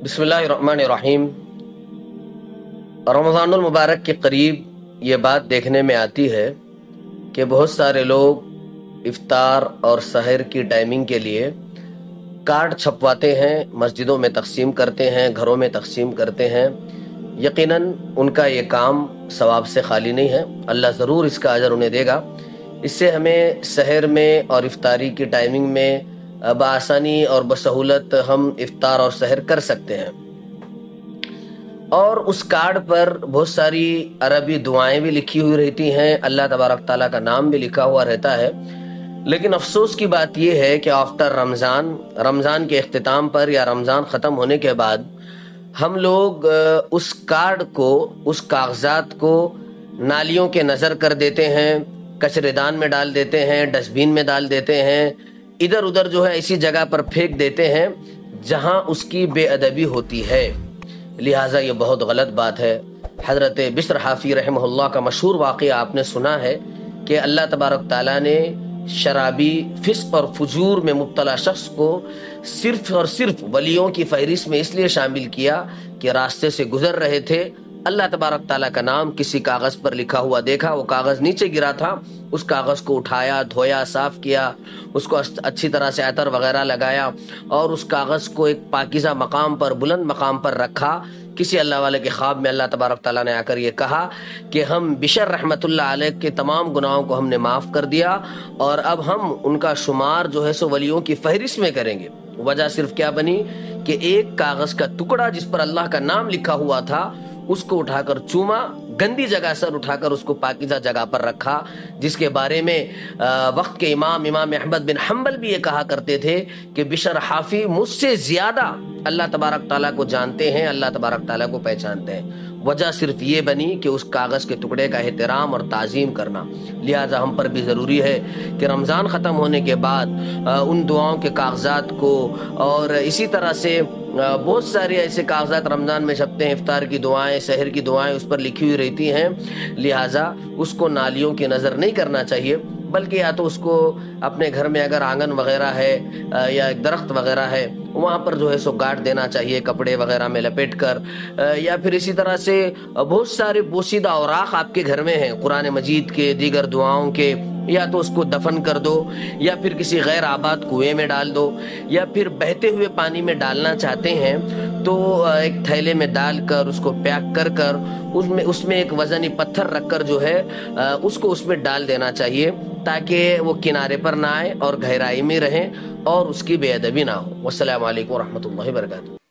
बिस्मिल्लाहिर्रहमानिर्रहीम। रमज़ानुल मुबारक के करीब ये बात देखने में आती है कि बहुत सारे लोग इफ्तार और सहर की टाइमिंग के लिए कार्ड छपवाते हैं, मस्जिदों में तकसीम करते हैं, घरों में तकसीम करते हैं। यकीनन उनका ये काम सवाब से खाली नहीं है, अल्लाह ज़रूर इसका अजर उन्हें देगा। इससे हमें सहर में और इफ्तारी की टाइमिंग में बआसानी और बसहूलत हम इफ्तार और सहर कर सकते हैं। और उस कार्ड पर बहुत सारी अरबी दुआएं भी लिखी हुई रहती हैं, अल्लाह तबारक ताला का नाम भी लिखा हुआ रहता है। लेकिन अफसोस की बात यह है कि आफ्टर रमज़ान के इख्तिताम पर या रमज़ान ख़त्म होने के बाद हम लोग उस कार्ड को, उस कागजात को नालियों के नज़र कर देते हैं, कचरेदान में डाल देते हैं, डस्टबिन में डाल देते हैं, इधर उधर जो है इसी जगह पर फेंक देते हैं जहां उसकी बेअदबी होती है। लिहाजा ये बहुत गलत बात है। हज़रत बिश्र हाफ़ी रहमहुल्लाह का मशहूर वाक़या आपने सुना है कि अल्लाह तबारक ताला ने शराबी, फिस्क और फुजूर में मुब्तला शख्स को सिर्फ और सिर्फ वलियों की फहरिस्त में इसलिए शामिल किया कि रास्ते से गुजर रहे थे, अल्लाह तबारक ताला का नाम किसी कागज़ पर लिखा हुआ देखा, वो कागज़ नीचे गिरा था, उस कागज़ को उठाया, धोया, साफ़ किया, उसको अच्छी तरह से अतर वगैरह लगाया और उस कागज़ को एक पाकीज़ा मकाम पर, बुलंद मकाम पर रखा। किसी अल्लाह वाले के ख्वाब में अल्लाह तबारक ताला ने आकर ये कहा कि हम बिशर रहमतुल्लाह अलैह के तमाम गुनाहों को हमने माफ़ कर दिया और अब हम उनका शुमार जो है सो वलियों की फहरिस्त में करेंगे। वजह सिर्फ क्या बनी कि एक कागज़ का टुकड़ा जिस पर अल्लाह का नाम लिखा हुआ था उसको उठाकर चूमा, गंदी जगह से उठाकर उसको पाकीज़ा जगह पर रखा, जिसके बारे में वक्त के इमाम अहमद बिन हम्बल भी ये कहा करते थे कि बिशर हाफ़ी मुझसे ज़्यादा अल्लाह तबारक ताला को जानते हैं, अल्लाह तबारक ताला को पहचानते हैं। वजह सिर्फ ये बनी कि उस कागज़ के टुकड़े का एहतराम और ताज़ीम करना। लिहाजा हम पर भी ज़रूरी है कि रमज़ान ख़त्म होने के बाद उन दुआओं के कागज़ात को, और इसी तरह से बहुत सारे ऐसे कागज़ात रमज़ान में छपते हैं, इफ्तार की दुआएं, सहर की दुआएं उस पर लिखी हुई रहती हैं। लिहाजा उसको नालियों की नज़र नहीं करना चाहिए, बल्कि या तो उसको अपने घर में अगर आंगन वगैरह है या एक दरख्त वगैरह है वहाँ पर जो है सो गाड़ देना चाहिए, कपड़े वगैरह में लपेट कर। या फिर इसी तरह से बहुत सारे पोशीदा औराक आपके घर में हैं, कुरान मजीद के, दीगर दुआओं के, या तो उसको दफन कर दो या फिर किसी गैर आबाद कुएं में डाल दो, या फिर बहते हुए पानी में डालना चाहते हैं तो एक थैले में डालकर उसको पैक कर कर उसमें एक वज़नी पत्थर रखकर जो है उसको उसमें डाल देना चाहिए, ताकि वो किनारे पर ना आए और गहराई में रहे और उसकी बेअदबी ना हो। वस्सलामु अलैकुम व रहमतुल्लाहि व बरकातुहू।